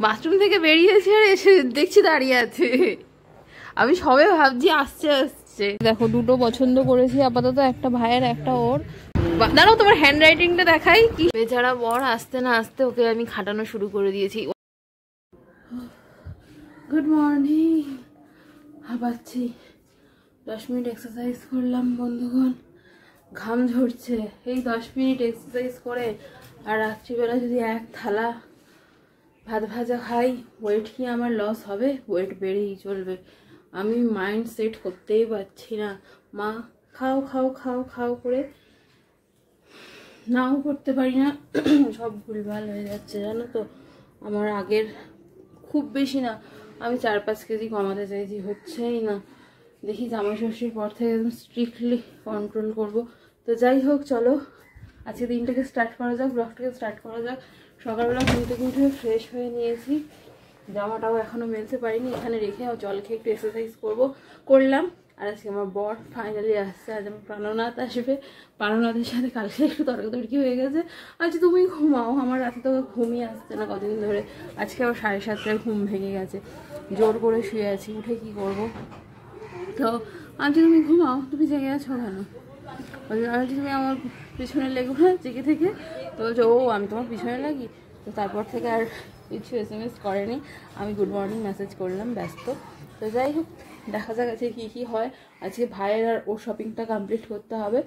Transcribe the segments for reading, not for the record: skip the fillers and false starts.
Bathroom থেকে বেরিয়েছি আর এসে দেখছি দাঁড়িয়ে আছে। আমি সবে ভাবছি আসছে আসছে। দেখো দুটো পছন্দ করেছি আপাতত, একটা ভাইয়ের একটা ওর। দাঁড়াও তোমার হ্যান্ড রাইটিংটা দেখাই। কি বেচারা বর আসতে না আসতে ওকে আমি খাটানো শুরু করে দিয়েছি। Good morning. হাঁপাচ্ছি, 10 মিনিট এক্সারসাইজ করলাম বন্ধুগণ, ঘাম ঝরছে। এই 10 মিনিট এক্সারসাইজ করে আর রাত্রিবেলা যদি এক থালা ভাত ভাজা খাই, ওয়েট কি আমার লস হবে? ওয়েট বেড়েই চলবে। আমি মাইন্ড সেট করতেই পারছি না। মা খাও খাও খাও খাও করে নাও করতে পারি না, সব ভুলভাল হয়ে যাচ্ছে জানো তো। আমার আগের খুব বেশি না, আমি 4-5 কেজি কমাতে চাইছি, হচ্ছেই না। দেখি জামাই ষষ্ঠীর পর থেকে একদম স্ট্রিক্টলি কন্ট্রোল করব। তো যাই হোক, চলো আজকে দিনটাকে স্টার্ট করা যাক, ব্লগটাকে স্টার্ট করা যাক। সকালবেলা ঘুম থেকে উঠে ফ্রেশ হয়ে নিয়েছি, জামাটাও এখনও মেলতে পারিনি, এখানে রেখে জল খেয়ে একটু এক্সারসাইজ করলাম। আর আজকে আমার বর ফাইনালি আসছে, আজ আমার প্রাণনাথ আসবে। প্রাণনাথের সাথে কালকে একটু তর্কাতর্কি হয়ে গেছে। আজ তুমি ঘুমাও, আমার রাতে তো ঘুমই আসছে না কদিন ধরে। আজকে আবার 7:30টায় ঘুম ভেঙে গেছে, জোর করে শুয়ে আছি, উঠে কি করব। তো আজ তুমি ঘুমাও, তুমি জেগে আছো কেন? আজ তুমি আমার পিছনে লেগো না জেগে থেকে। তো বলছো ও আমি তোমার পিছনে লাগি। তো তারপর থেকে আর কিছু SMS করেনি, আমি গুড মর্নিং মেসেজ করলাম, ব্যস্ত। তো যাই হোক, দেখা যাক আজকে কী কী হয়। আজকে ভাইয়ের আর ওর শপিংটা কমপ্লিট করতে হবে।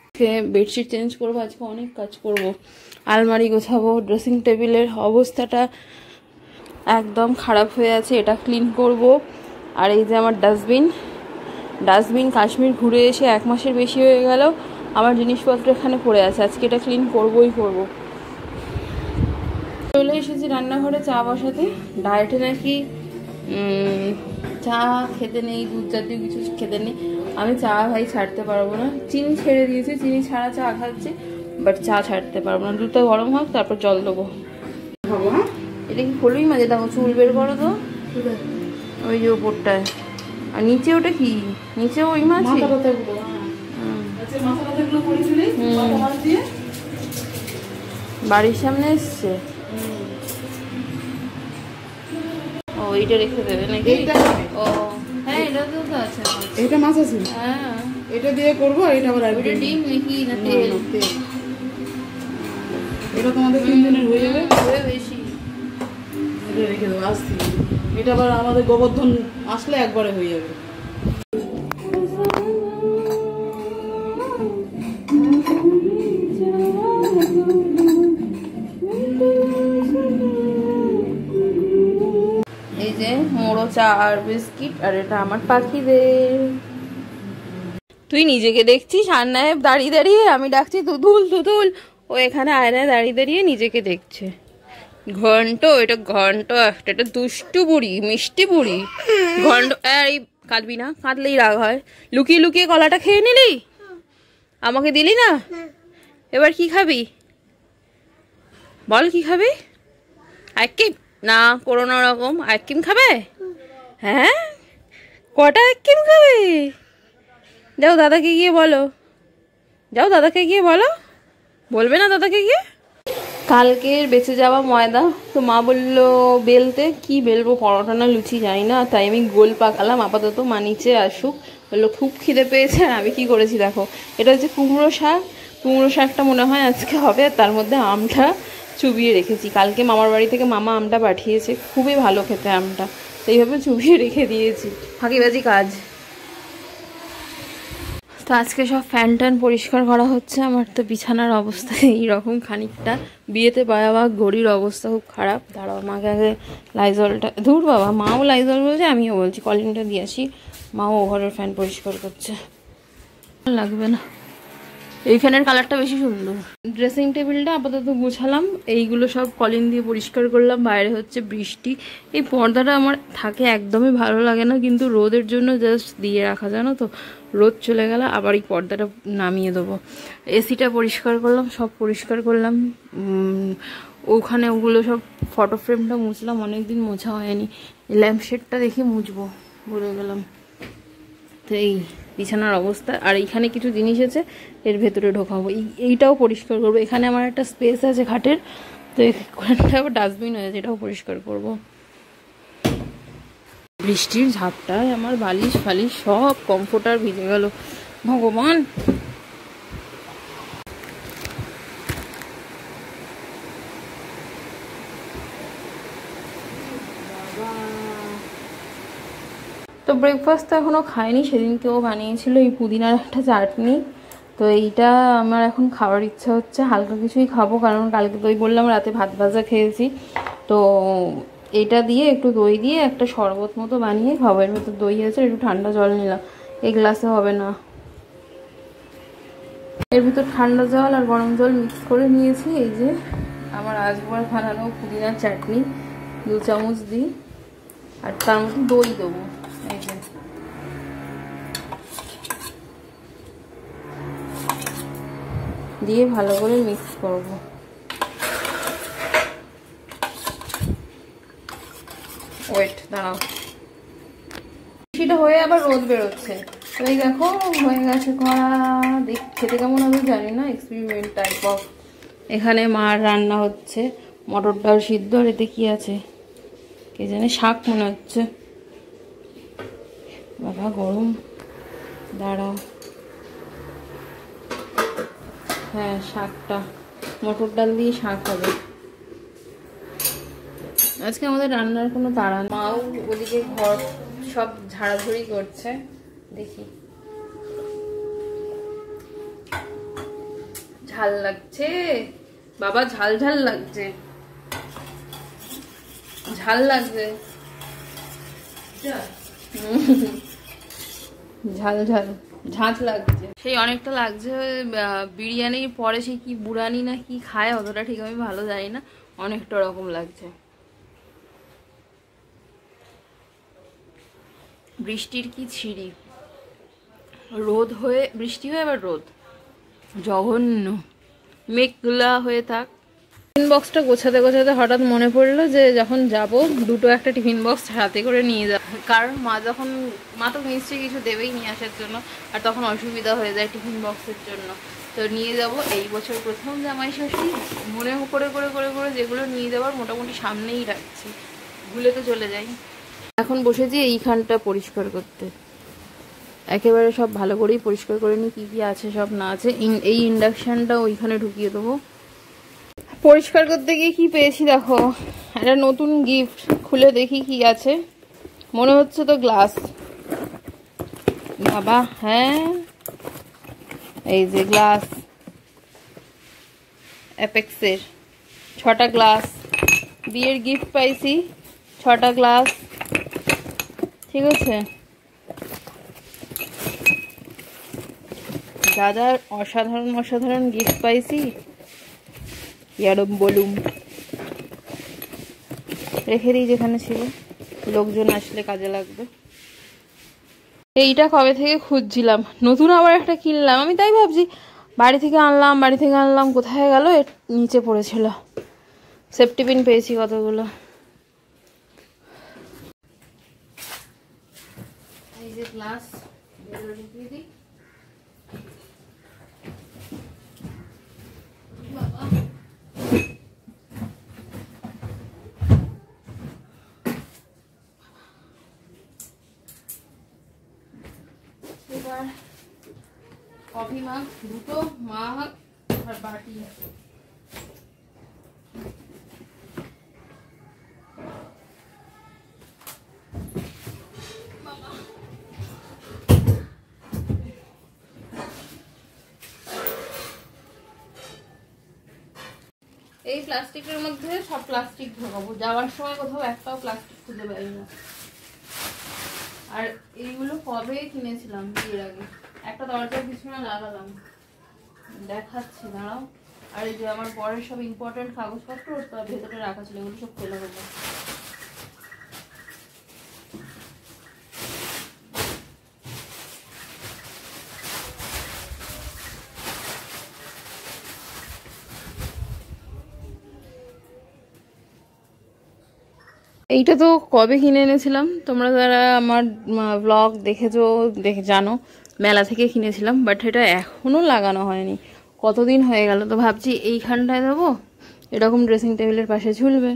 আজকে বেডশিট চেঞ্জ করবো, আজকে অনেক কাজ করব। আলমারি গোছাবো, ড্রেসিং টেবিলের অবস্থাটা একদম খারাপ হয়ে আছে, এটা ক্লিন করব। আর এই যে আমার ডাস্টবিন কাশ্মীর ঘুরে এসে 1 মাসের বেশি হয়ে গেল, আমার জিনিসপত্র এখানে পড়ে আছে, আজকে এটা ক্লিন করবই করব। চলে এসেছি রান্নাঘরে চা বসাতে। ডায়েটে নাকি চা খেতে নেই, দুধ জাতীয় কিছু খেতে নেই। আমি চা ভাই ছাড়তে পারবো না, চিনি ছেড়ে দিয়েছি, চিনি ছাড়া চা খাচ্ছি, বাট চা ছাড়তে পারবো না। দুধটা গরম হোক তারপর জল দেবো। এটা কি কলুই মাঝে? দেখো চুল বের করো তো, ওই যে ওপরটায়। আর নিচে ওটা কি? নিচে ওই মাছ বাড়ির সামনে এসছে। ও এইটা রেখে দেবে নাকি? ও হ্যাঁ, এটা তো আছে, এটা মাছ আছে। হ্যাঁ এটা দিয়ে করবো। এটা আবার ওইটা ডিম নাকি না তেল? এটা তোমাদের 3 দিনের হয়ে যাবে, বেশি। এটা রেখে দেবো আসছি। এটা আবার আমাদের গোবর্ধন আসলে একবারে হয়ে যাবে। এই যে মোড়ো চা আর বিস্কিট, আর এটা আমার পাখিদের। তুই নিজেকে দেখছিস আয়নায় দাঁড়িয়ে দাঁড়িয়ে, আমি ডাকছি তুতুল তুতুল, ও এখানে আয়নায় দাঁড়িয়ে দাঁড়িয়ে নিজেকে দেখছে। ঘন্ট, এটা ঘন্ট একটা, এটা দুষ্টু বুড়ি, মিষ্টি বুড়ি ঘন্ট। এই কাঁদবি না, কাঁদলেই রাগ হয়। লুকিয়ে লুকিয়ে কলাটা খেয়ে নিলি, আমাকে দিলি না। এবার কি খাবি বল, কি খাবি? আইসক্রিম? না কোনো রকম আইসক্রিম খাবে? হ্যাঁ কটা আইসক্রিম খাবে? যাও দাদাকে গিয়ে বলো, যাও দাদাকে গিয়ে বলো। বলবে না দাদাকে গিয়ে? কালকের বেঁচে যাওয়া ময়দা, তো মা বললো বেলতে, কি বেলবো, পরোটা না লুচি জানি না, তাই আমি গোল পাকালাম আপাতত। মা নিচে আসুক, বললো খুব খিদে পেয়েছে। আর আমি কি করেছি দেখো, এটা হচ্ছে কুমড়ো শাক। কুমড়ো শাকটা মনে হয় আজকে হবে, তার মধ্যে আমটা চুবিয়ে রেখেছি। কালকে মামার বাড়ি থেকে মামা আমটা পাঠিয়েছে, খুবই ভালো খেতে আমটা, তো এইভাবে চুবিয়ে রেখে দিয়েছি। ফাঁকিবাজি কাজ। তো আজকে সব ফ্যান ট্যান পরিষ্কার করা হচ্ছে। আমার তো বিছানার অবস্থা এইরকম খানিকটা, বিয়েতে পাওয়া ঘড়ির অবস্থা খুব খারাপ। দাঁড়াও মাকে আগে লাইজলটা, ধুর বাবা, মাও লাইজল বলছে আমিও বলছি, কলিংটা দিয়ে আসি। মাও ঘরের ফ্যান পরিষ্কার করছে, লাগবে না। এই ফ্যানের কালারটা বেশি সুন্দর। ড্রেসিং টেবিলটা আপাতত গুছালাম, এইগুলো সব কলিং দিয়ে পরিষ্কার করলাম। বাইরে হচ্ছে বৃষ্টি, এই পর্দাটা আমার থাকে একদমই ভালো লাগে না, কিন্তু রোদের জন্য জাস্ট দিয়ে রাখা, জানো তো। রোদ চলে গেলে আবার এই পর্দাটা নামিয়ে দেবো। এসিটা পরিষ্কার করলাম, সব পরিষ্কার করলাম। ওখানে ওগুলো সব ফটো ফ্রেমটা মুছলাম, অনেকদিন মোছা হয়নি। ল্যাম্পশেডটা দেখে মুছবো, ভুলে গেলাম। তো এই বিছানার অবস্থা। আর এইখানে কিছু জিনিস আছে, এর ভেতরে ঢোকাবো। এইটাও পরিষ্কার করবো। এখানে আমার একটা স্পেস আছে খাটের, তো এখানটা আবার ডাস্টবিন হয়েছে, এটাও পরিষ্কার করব। বৃষ্টির ঝাপটায় আমার বালিশ ফালিশ সব কমফোর্টার ভিজে গেল, ভগবান। তো ব্রেকফাস্ট তো এখনও খাইনি, সেদিনকেও বানিয়েছিল এই পুদিনার একটা চাটনি। তো এইটা আমার এখন খাওয়ার ইচ্ছা হচ্ছে, হালকা কিছুই খাবো, কারণ কালকে দই বললাম রাতে ভাত ভাজা খেয়েছি। তো এটা দিয়ে একটু দই দিয়ে একটা শরবত মতো বানিয়ে খাবো। এর ভেতর দই আছে, একটু ঠান্ডা জল নিলাম, এই গ্লাসে হবে না। এর ভিতর ঠান্ডা জল আর গরম জল মিক্স করে নিয়েছি। এই যে আমার আজবার বানানো পুদিনার চাটনি 2 চামচ দিই, আর তার মধ্যে দই দেবো। এই যে দিয়ে ভালো করে মিক্স করব। ওয়েট দাঁড়াও, সেটা হয়ে আবার রোদ বেরোচ্ছে। এই দেখো হয়ে গেছে করা, খেতে কেমন হবে জানি না, এক্সপেরিমেন্ট টাইপ অফ। এখানে মার রান্না হচ্ছে, মটর ডাল সিদ্ধ, আর এতে কি আছে কে জানে, শাক মনে হচ্ছে। বাবা গরম, দাঁড়াও, হ্যাঁ শাকটা, মটর ডাল দিয়ে শাক হবে। আজকে আমাদের রান্নার কোনো তাড়া নেই, মাও ওদিকে ঘর সব ঝাড়াঝড়ি করছে। দেখি, ঝাল লাগছে বাবা, ঝাল ঝাল লাগছে, ঝাল লাগছে, ঝাল ঝাল ঝাঁঝ লাগছে, সেই অনেকটা লাগছে। বিরিয়ানির পরে সে কি বুড়ানি না কি খায়, অতটা ঠিক আমি ভালো জানি না, অনেকটা রকম লাগছে। বৃষ্টির কি ছিরি, রোদ হয়ে বৃষ্টি হয়ে আবার রোদ, জঘন্য, মেঘলা হয়ে থাক। টিফিন বক্সটা গোছাতে গোছাতে হঠাৎ মনে পড়লো যে যখন যাব দুটো একটা টিফিন বক্স হাতে করে নিয়ে যাব, কারণ মা তো নিশ্চয়ই কিছু দেবেই নিয়ে আসার জন্য, আর তখন অসুবিধা হয়ে যায় টিফিন বক্সের জন্য। তো নিয়ে যাব, এই বছর প্রথম জামাই ষষ্ঠী, মনে করে করে করে করে যেগুলো নিয়ে যাওয়ার মোটামুটি সামনেই রাখছি, ভুলে তো চলে যাই। এখন বসেছি এইখানটা পরিষ্কার করতে, একেবারে সব ভালো করেই পরিষ্কার করে নিই, কী কী আছে সব না আছে। এই ইন্ডাকশানটা ওইখানে ঢুকিয়ে দেবো। পরিষ্কার করতে গিয়ে কি পেয়েছি দেখো, একটা নতুন গিফট, খুলে দেখি কি আছে। মনে হচ্ছে তো গ্লাস, বাবা হ্যাঁ এই যে গ্লাস, অ্যাপেক্সের 6টা গ্লাস, বিয়ের গিফট পাইছি 6টা গ্লাস, ঠিক আছে। যা যা অসাধারণ অসাধারণ গিফট পাইছি, ইয়ারম বলুম, রেখে দিই যেখানে ছিল, লোকজন আসলে কাজে লাগবে। এইটা কবে থেকে খুঁজছিলাম, নতুন আবার একটা কিনলাম, আমি তাই ভাবছি বাড়ি থেকে আনলাম কোথায় গেল, নিচে পড়েছিল। সেফটি পিন পেয়েছি কতগুলো, এই যে গ্লাস ঢুকিয়ে দিই। এবার কফি মাগ দুটো, মাগ আর বাটি। এই প্লাস্টিকের মধ্যে সব প্লাস্টিক ঢোকাবো, যাওয়ার সময় কোথাও একটাও প্লাস্টিক খুঁজে পাই না। আর এইগুলো কবে কিনেছিলাম, বিয়ের আগে একটা দরজার পিছনে লাগালাম, দেখাচ্ছি দাঁড়াও। আর এই যে আমার বরের সব ইম্পর্টেন্ট কাগজপত্র তার ভেতরে রাখা ছিল, এগুলো সব ফেলে দেবো। এইটা তো কবে কিনে এনেছিলাম, তোমরা যারা আমার ব্লগ দেখেছো জানো, মেলা থেকে কিনেছিলাম, বাট এটা এখনো লাগানো হয়নি, কতদিন হয়ে গেল। তো ভাবছি এইখানটায় দেবো, এরকম ড্রেসিং টেবিলের পাশে ঝুলবে।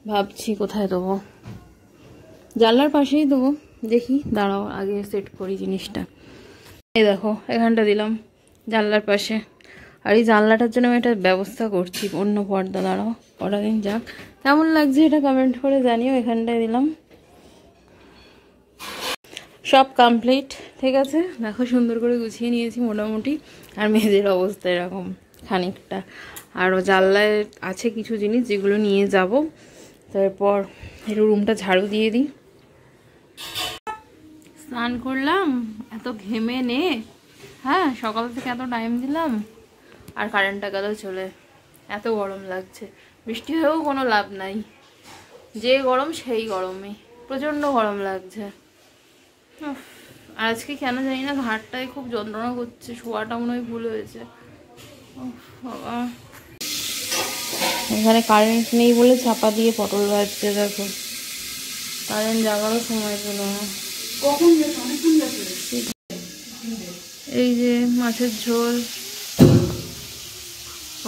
ভাবছি কোথায় দেবো, জানলার পাশেই দেবো। দেখি দাঁড়াও আগে সেট করি জিনিসটা। এই দেখো এখানটা দিলাম জানলার পাশে, আর এই জানলাটার জন্য আমি একটা ব্যবস্থা করছি, অন্য পর্দা। দাঁড়াও কটা দিন যাক, কেমন লাগছে এটা কমেন্ট করে জানিও। এখানটায় দিলাম, সব কমপ্লিট। ঠিক আছে, দেখো সুন্দর করে গুছিয়ে নিয়েছি মোটামুটি। আর মেয়েদের অবস্থা এরকম খানিকটা। আরও জানলায় আছে কিছু জিনিস যেগুলো নিয়ে যাব। তারপর একটু রুমটা ঝাড়ু দিয়ে দিই। স্নান করলাম, এত ঘেমে নে। হ্যাঁ, সকাল থেকে এত টাইম দিলাম, আর কারেন্টটা গেল চলে। এত গরম লাগছে, বৃষ্টি হয়েও কোনো লাভ নাই। যে গরম সেই গরমে, প্রচণ্ড গরম লাগছে। আর আজকে কেন জানি না ঘাটটায় খুব যন্ত্রণা করছে, শোয়াটা মনে হয় ভুল হয়েছে। বাবা, এখানে কারেন্ট নেই বলে চাপা দিয়ে পটল ভাজছে। দেখো কারেন্ট যাওয়ারও সময় পেল না। এই যে মাছের ঝোল,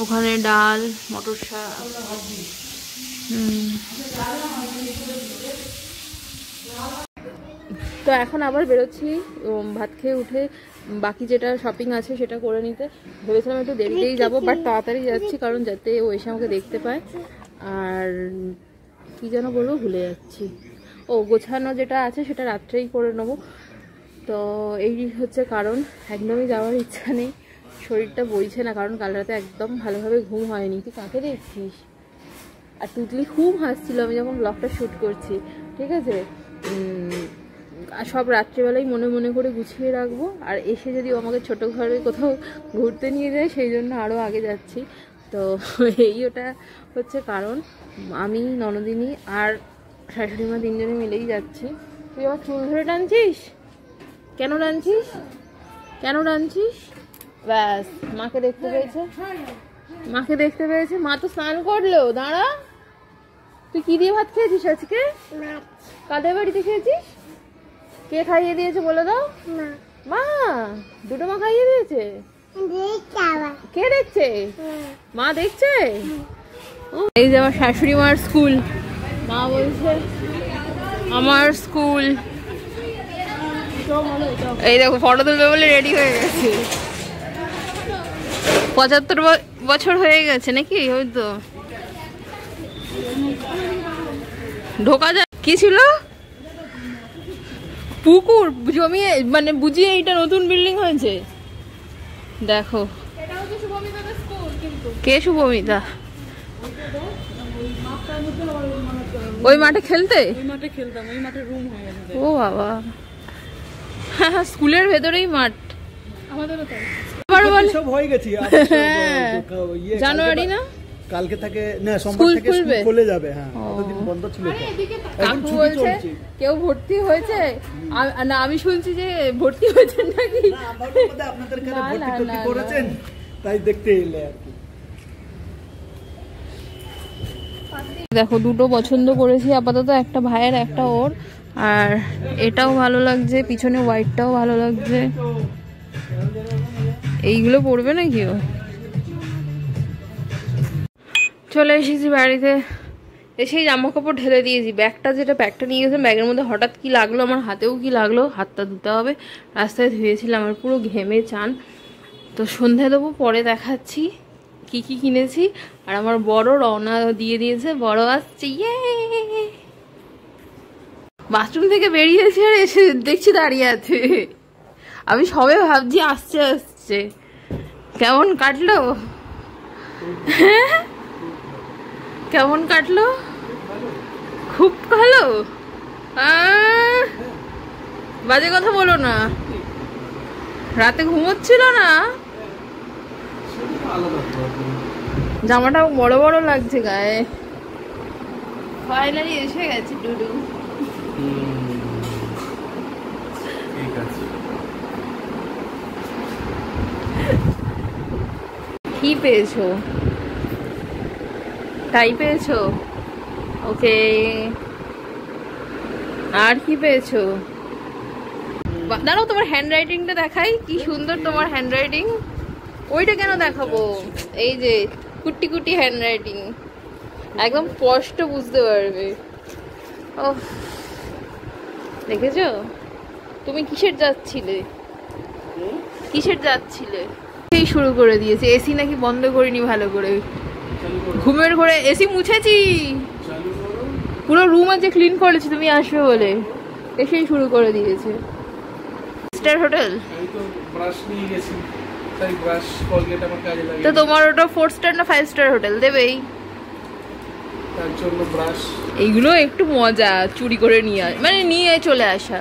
ওখানে ডাল, মটর শাক। তো এখন আবার বেরোচ্ছি ভাত খেয়ে উঠে। বাকি যেটা শপিং আছে সেটা করে নিতে ভেবেছিলাম, একটু দেরিতেই যাবো, বাট তাড়াতাড়ি যাচ্ছি কারণ যাতে ও এসে আমাকে দেখতে পায়। আর কি যেন বলবো ভুলে যাচ্ছি। ও, গোছানো যেটা আছে সেটা রাত্রেই করে নেবো। তো এই হচ্ছে কারণ, একদমই যাওয়ার ইচ্ছা নেই, শরীরটা বইছে না, কারণ কাল রাতে একদম ভালোভাবে ঘুম হয়নি। তুই কাকে দেখছিস? আর টুটলি খুব হাসছিল আমি যখন ব্লগটা শ্যুট করছি। ঠিক আছে, সব রাত্রিবেলায় মনে মনে করে গুছিয়ে রাখবো। আর এসে যদি আমাকে ছোটো ঘরে কোথাও ঘুরতে নিয়ে যায়, সেই জন্য আরও আগে যাচ্ছি। তো এই ওটা হচ্ছে কারণ। আমি, ননদিনী আর শাশুড়ি মা তিনজনে মিলেই যাচ্ছি। তুই আমার চুল ধরে টানছিস কেন? টানছিস কেন? টানছিস? ব্যাস, মাকে দেখতে পেয়েছে, মাকে দেখতে পেয়েছে। মা তো স্নান করলো। দাঁড়া, তুই কি দিয়ে ভাত খেয়েছিস আজকে? কাদের বাড়িতে খেয়েছিস? কে খাইয়ে দিয়েছে বলে দাও? মা। দুটো মা খাইয়ে দিয়েছে? কে দেখছে? মা দেখছে। এই যে আমার শাশুড়ি মার স্কুল। মা বলছে আমার স্কুল। এই দেখো ফটো তুলবে বলে রেডি হয়ে গেছে। 75 বছর হয়ে গেছে নাকি? হয়তো ঢোকা যায়। কি ছিল? পুকুর জমিয়ে, মানে বুঝিয়ে এইটা নতুন বিল্ডিং হয়েছে। দেখো কে শুভমিতা? ওই মাঠে খেলতে? ও বাবা, স্কুলের ভেতরেই মাঠ। জানুয়ারি না, কালকে থেকে না, সোমবার থেকে স্কুল খুলে যাবে। হ্যাঁ, কতদিন বন্ধ ছিল। কাকু বলছে কেউ ভর্তি হয়েছে না, আমি শুনছি যে ভর্তি হয়েছেন নাকি। না, আপনাদের কাছে ভর্তি করেছেন তাই দেখতে এলে আর কি। দেখো দুটো পছন্দ করেছি আপাতত, একটা ভাইয়ের একটা ওর। আর এটাও ভালো লাগছে, পিছনে হোয়াইটটাও ভালো লাগছে। এইগুলো পড়বে নাকি? ও চলে এসেছি বাড়িতে, এসেই জামা কাপড় ঢেলে দিয়েছি। ব্যাগটা নিয়ে গেছিলাম, ব্যাগের মধ্যে হঠাৎ কি লাগলো, আমার হাতেও কি লাগলো, হাতটা ধুতে হবে। রাস্তায় ধুয়েছিলাম, আমার পুরো ঘেমে চান। তো সন্ধে দেবো, পরে দেখাচ্ছি কি কি কিনেছি। আর আমার বড় রওনা দিয়ে দিয়েছে, বড় আসছে। ইয়ে, বাথরুম থেকে বেরিয়েছি আর এসে দেখছি দাঁড়িয়ে আছে। আমি সবে ভাবছি আসছে আসছে। কেমন কাটলো? কেমন কাটলো? খুব ভালো। বাজে কথা বলো না, রাতে ঘুমোচ্ছিল না। জামাটাও বড় বড় লাগছে গায়ে। ফাইনালি এসে গেছে ডুডু। কি পেয়েছো? টাই পেয়েছো? ওকে। আর কি পেয়েছো? দাঁড়াও, তোমার হ্যান্ড রাইটিংটা দেখাই। কি সুন্দর তোমার হ্যান্ড রাইটিং। ওইটা কেন দেখাবো? এই যে কুটি কুটি হ্যান্ড রাইটিং, একদম স্পষ্ট বুঝতে পারবে। ও দেখেছো? তুমি কিসের যাচ্ছিলে? এই শুরু করে দিয়েছে। এসি নাকি বন্ধ করিনি ভালো করে, ঘুমের ঘরে এসি মুছেছি, পুরো রুম আছে ক্লিন করেছি তুমি আসবে বলে, এসেই শুরু করে দিয়েছে। স্টার হোটেল তো তোমার ওটা 4 স্টার না 5 স্টার হোটেল দেবেই। এইগুলো একটু মজা, চুরি করে নিয়ে মানে নিয়ে চলে আসা।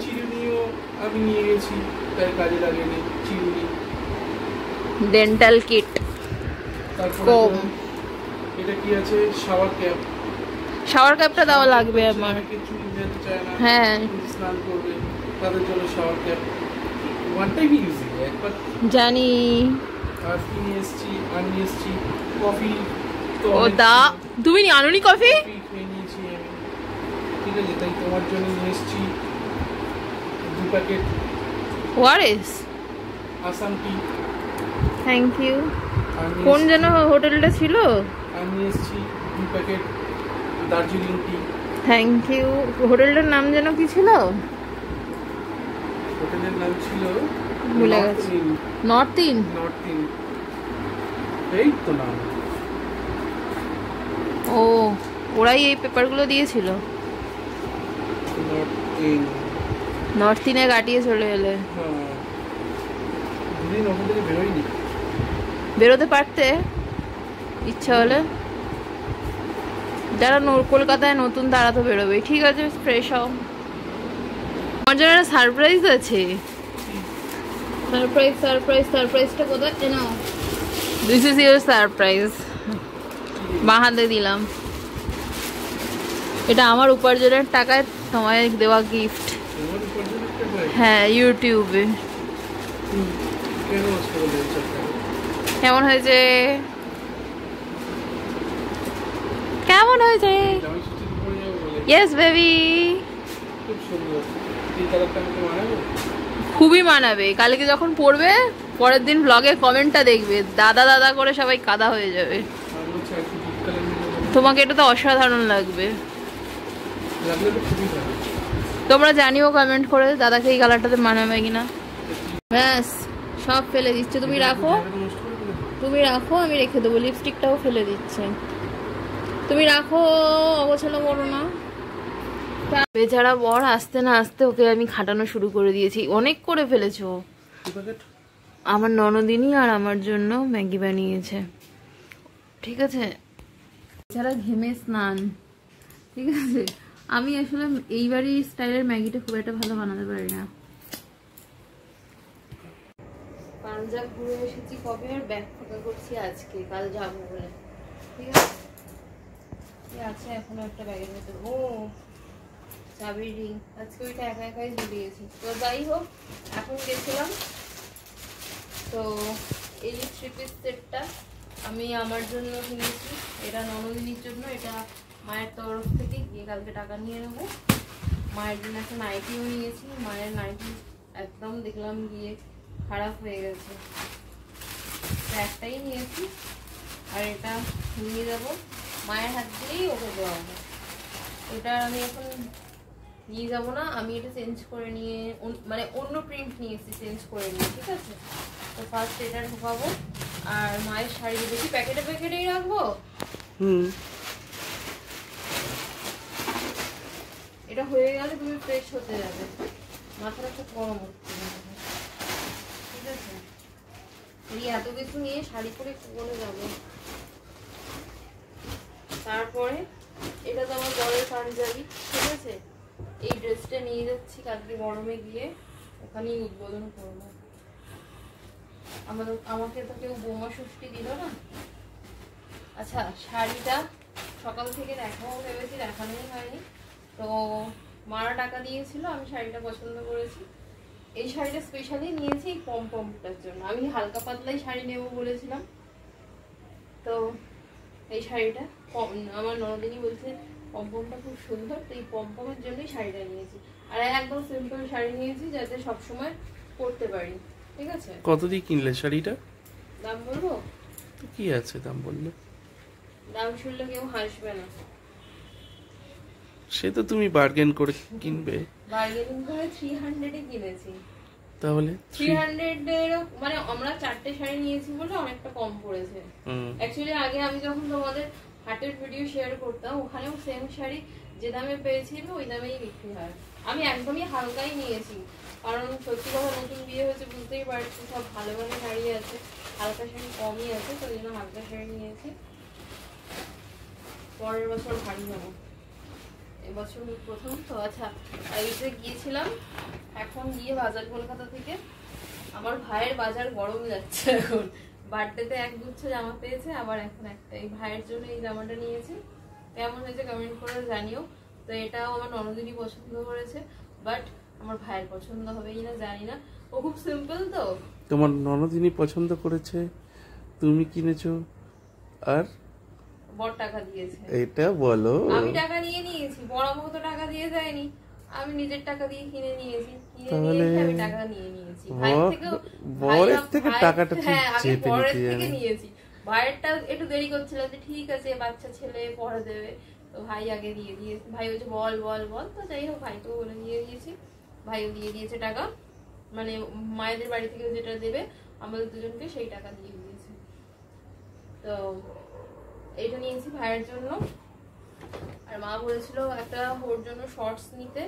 আমি নিয়ে গেছি, তাই কাজে লাগেনি। ডেন্টাল কিট কম। এটা কি আছে? Shower cap. শাওয়ার ক্যাপটা দেওয়া লাগবে আমার। হ্যাঁ স্নান করবে তাদের জন্য shower cap one time use একবার জানি। আর কি নিয়ে এসেছি? আর নিয়ে এসেছি কফি। তো ও দা তুমি আনুনি কফি? খেয়ে নিয়েছি আমি, ঠিক আছে। তাই তোমার জন্য নিয়ে এসেছি 2 প্যাকেট ওয়ারেস আসাম টি। Thank you. কোন যেন হোটেলটা ছিল? আমি এসেছি 2 packet Darjeeling tea. Thank you. হোটেলটার নাম যেন কি ছিল? হোটেলের নাম ছিল ভুলে গেছি। North Inn. এই তো নাম। ও ওরাই এই পেপারগুলো দিয়েছিল। নর্থ ইনে কাটিয়ে চলে এলে। দুদিন ওখান থেকে বেরোয়নি। বেরোতে পারতে ইচ্ছা হলে। যারা কলকাতায় নতুন তারা তো বেরোবে। ঠিক আছে ফ্রেশ হও। আমার জন্য একটা সারপ্রাইজ আছে। সারপ্রাইজটা কোথায়? নাও, দিস ইজ ইউর সারপ্রাইজ। বাঁ হাতে দিলাম। এটা আমার উপার্জনের টাকায় তোমায় দেওয়া গিফট। হ্যাঁ ইউটিউবে। কেমন হয়েছে? Yes baby. খুবই মানাবে। কালকে যখন পড়বে পরের দিন ব্লগে কমেন্টটা দেখবে, দাদা দাদা করে সবাই কাদা হয়ে যাবে। তোমাকে এটা তো অসাধারণ লাগবে। তোমরা জানিও কমেন্ট করে দাদাকে এই কালারটাতে মানাবে কিনা। ব্যাস সব ফেলে দিচ্ছে। তুমি রাখো, আমি রেখে দেবো। লিপস্টিকটাও ফেলে দিচ্ছে। তুমি রাখো, অগোছালো করো না। বেচারা বর আসতে না আসতে ওকে আমি খাটানো শুরু করে দিয়েছি। অনেক করে ফেলেছো। আমার ননদিনী আর আমার জন্য ম্যাগি বানিয়েছে, ঠিক আছে। বেচারা ঘেমে স্নান, ঠিক আছে। আমি আসলে এইবারই স্টাইলের ম্যাগিটা খুব একটা ভালো বানাতে পারি না। পাঞ্জাব ঘুরে এসেছি কবে, আর ব্যাগ ফাঁকা করছি আজকে, কাল যাবো বলে, ঠিক আছে। আছে এখনো একটা ব্যাগের ভেতর। ও চাবির রিং, আজকে ওইটা একা একাই ঝুলিয়েছি। তো যাই হোক, এখন গেছিলাম তো এই 3 পিস সেটটা আমি আমার জন্য কিনেছি, এটা ননদিনীর জন্য। এটা মায়ের তরফ থেকে গিয়ে কালকে টাকা নিয়ে নেবো। মায়ের জন্য একটা নাইটিও নিয়েছি। মায়ের নাইটি একদম দেখলাম গিয়ে খারাপ হয়ে গেছে, একটাই নিয়েছি। আর এটা নিয়ে যাবো, মায়ের হাত দিয়েই ওকে দেওয়া হবে। এটা আমি এখন নিয়ে যাবো না, আমি এটা চেঞ্জ করে নিয়ে মানে অন্য প্রিন্ট নিয়েছি, চেঞ্জ করে নিয়ে, ঠিক আছে। তো ফার্স্ট এটা ঢোকাবো। আর মায়ের শাড়ি দেখি প্যাকেটেই রাখবো। এটা হয়ে গেলে তুমি ফ্রেশ হতে যাবে, মাথাটা খুব গরম হচ্ছে, ঠিক আছে। এই এত কিছু নিয়ে শাড়ি পরে কোলে যাবে। তারপরে এটা তো আমার বরের পাঞ্জাবি, ঠিক আছে। এই ড্রেসটা নিয়ে যাচ্ছি কালকে গরমে গিয়ে ওখানেই উদ্বোধন করবো। আমাকে তো কেউ বোমা ষষ্ঠী দিল না। আচ্ছা, শাড়িটা সকাল থেকে দেখাবো ভেবেছি, দেখানোই হয়নি। তো মারা টাকা দিয়েছিল, আমি শাড়িটা পছন্দ করেছি। এই শাড়িটা স্পেশালি নিয়েছি এই পমপমটার জন্য। আমি হালকা পাতলাই শাড়ি নেবো বলেছিলাম। তো এই শাড়িটা আমার ননদিনী বলছে পমপমটা খুব সুন্দর, তো এই পমপমের জন্যই শাড়িটা নিয়েছি। আর একদম সিম্পল শাড়ি নিয়েছি যাতে সবসময় পরতে পারি, ঠিক আছে। কত দিয়ে কিনলে শাড়িটা? দাম বলবো? কি আছে দাম বললে? দাম শুনলে কেউ হাসবে না। সে তো তুমি বার্গেন করে কিনবে। বার্গেনিং করে 300 এ কিনেছি। তাহলে 300 এর মানে আমরা 4টে শাড়ি নিয়েছি বলে অনেকটা কম পড়েছে। অ্যাকচুয়ালি আগে আমি যখন তোমাদের হাটের ভিডিও শেয়ার করতাম ওখানেও সেম শাড়ি যে দামে পেয়েছি ওই দামেই বিক্রি হয়। আমি একদমই হালকাই নিয়েছি, কারণ সত্যি কথা নতুন বিয়ে হয়েছে বুঝতেই পারছি সব ভালো ভালো শাড়ি আছে, হালকা শাড়ি কমই আছে, তো ওই জন্য হালকা শাড়ি নিয়েছি। পরের বছর ভারী যাবো, এবছর প্রথম তো। আচ্ছা, এই যে গিয়েছিলাম এখন গিয়ে বাজার কলকাতা থেকে। আমার ভাইয়ের বাজার গরম যাচ্ছে এখন, বার্থডেতে এক গুচ্ছ জামা পেয়েছে, আবার এখন একটা। এই ভাইয়ের জন্য এই জামাটা নিয়েছি, কেমন হয়েছে কমেন্ট করে জানিও। তো এটাও আমার ননদিনী পছন্দ করেছে, বাট আমার ভাইয়ের পছন্দ হবে কিনা জানি না, ও খুব সিম্পল তো। তোমার ননদিনী পছন্দ করেছে, তুমি কিনেছো, আর বড় টাকা দিয়েছে। এটা বলো। আমি টাকা নিয়ে নিয়েছি, বড় বউ তো টাকা দিয়ে যায়নি, আমি নিজের টাকা দিয়ে কিনে নিয়েছি। আমি টাকা নিয়ে নিয়েছি, বরের থেকে টাকাটা বরের থেকে নিয়েছি। ভাইয়েরটা একটু দেরি করছিল যে ঠিক আছে বাচ্চা ছেলে পড়া দেবে, তো ভাই আগে দিয়ে দিয়েছে। ভাই বলছে বল বল বল, তো যাই হোক ভাই তো বলে দিয়ে দিয়েছি। ভাইও দিয়ে দিয়েছে টাকা, মানে মায়েদের বাড়ি থেকে যেটা দেবে আমাদের দুজনকে সেই টাকা দিয়ে দিয়েছে। তো এইটা নিয়েছি ভাইয়ের জন্য। আর মা বলেছিল একটা ওর জন্য শর্টস নিতে,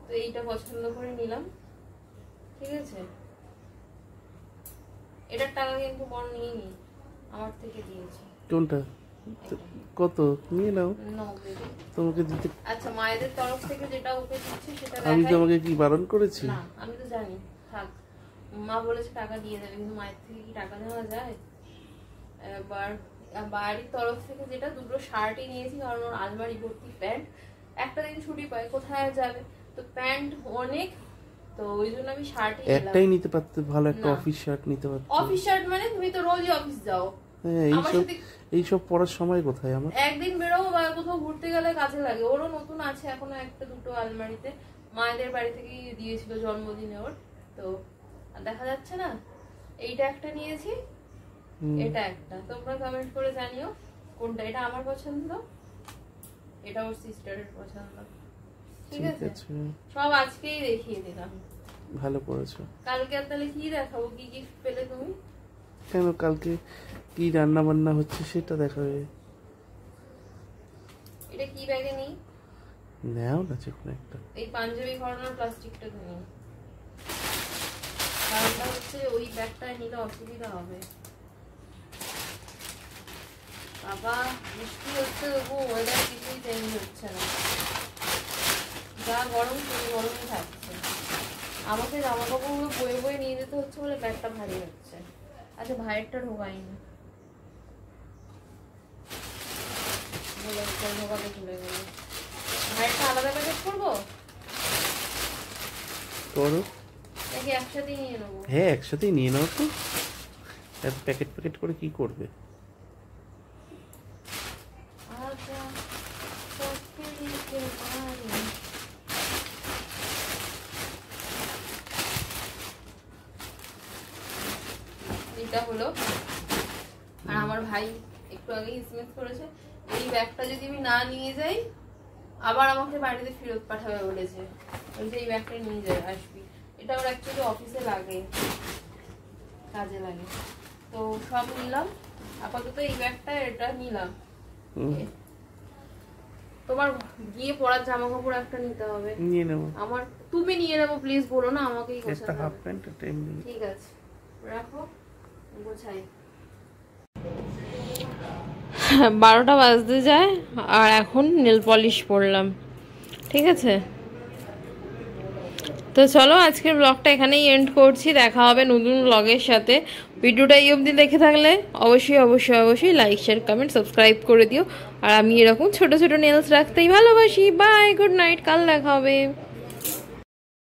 তো এইটা পছন্দ করে নিলাম। ঠিক আছে, এটার টাকা কিন্তু বড় নিইনি, আমার থেকে দিয়েছি। কোনটা কত নিয়ে নাও তোমাকে দিতে। আচ্ছা, মায়েদের তরফ থেকে যেটা ওকে দিচ্ছে সেটা আমি তোমাকে কি বারণ করেছি? না, আমি তো জানি, থাক। মা বলেছে টাকা দিয়ে দেবে, কিন্তু মায়ের থেকে কি টাকা নেওয়া যায়? এবার বাড়ির তরফ থেকে যেটা দুটো শার্টই নিয়েছি, কারণ ওর আলমারি ভর্তি প্যান্ট। একটা দিন ছুটি পায়, কোথায় যাবে, তো প্যান্ট অনেক, তো ওই জন্য আমি শার্টই নিলাম। একটাই নিতে পারতে, ভালো একটা অফিস শার্ট নিতে পারতে। অফিস শার্ট মানে তুমি তো রোজই অফিস যাও। হ্যাঁ, এইসব পরার সময় কোথায় আমার? একদিন বেরোবো বা কোথাও ঘুরতে গেলে কাজে লাগে। ওরও নতুন আছে এখনো একটা দুটো আলমারিতে, মায়েদের বাড়ি থেকে দিয়েছিল জন্মদিনে ওর, তো দেখা যাচ্ছে না। এইটা একটা নিয়েছি, এটা একটা। তোমরা কমেন্ট করে জানিও কোনটা। এটা আমার পছন্দ, এটা ওর সিস্টারের পছন্দ। ঠিক আছে, সব আজকেই দেখিয়ে দিলাম। ভালো করেছো। কালকে আর তাহলে কি দেখাবো, কি গিফট পেলে তুমি? কেন, কালকে কি রান্না বান্না হচ্ছে সেটা দেখাবে। এটা কি ব্যাগে নেই? নাও না যেকোনো একটা। এই পাঞ্জাবি ঘরানোর প্লাস্টিকটা নেই, কারণটা হচ্ছে ওই ব্যাগটা নিলে অসুবিধা হবে। বাবা বৃষ্টি হচ্ছে, তবু ওয়েদার কিছুই চেঞ্জ হচ্ছে না, যা গরম সেই গরমই থাকছে। আমাকে জামা কাপড়গুলো বয়ে বয়ে নিয়ে যেতে হচ্ছে বলে ব্যাগটা ভারী হচ্ছে। আচ্ছা, ভাইয়েরটা ঢোকাইনি, ঢোকাতে ভুলে গেল। ভাইয়েরটা আলাদা প্যাকেট করবো নাকি একসাথেই নিয়ে নেবো? হ্যাঁ, একসাথেই নিয়ে নাও তো। প্যাকেট প্যাকেট করে কি করবে? এটা হলো। আর আমার ভাই একটু আগে এসএমএস করেছে, এই ব্যাগটা যদি আমি না নিয়ে যাই আবার আমাকে বাড়িতে ফেরত পাঠাবে বলেছে। বলছে এই ব্যাগটা নিয়ে যাই, আসবি। এটা ওর অ্যাকচুয়ালি অফিসে লাগে, কাজে লাগে। তো সব নিলাম আপাতত, এই ব্যাগটা এটা নিলাম। তোমার গিয়ে পরার জামা কাপড় একটা নিতে হবে, নিয়ে নেব। আমার তুমি নিয়ে নেবো, প্লিজ বলো না আমাকেই গোছাতে একটা হাফ প্যান্ট একটা এমনি। ঠিক আছে, রাখো, গোছাই। 12টা বাজতে যায় আর এখন নেল পলিশ পরলাম। ঠিক আছে, তো চলো আজকের ব্লগটা এখানেই এন্ড করছি। দেখা হবে নতুন ব্লগের সাথে। ভিডিওটা এই অবধি দেখে থাকলে অবশ্যই অবশ্যই অবশ্যই লাইক শেয়ার কমেন্ট সাবস্ক্রাইব করে দিও। আর আমি এরকম ছোট ছোট নেলস রাখতেই ভালোবাসি। বাই, গুড নাইট, কাল দেখা হবে।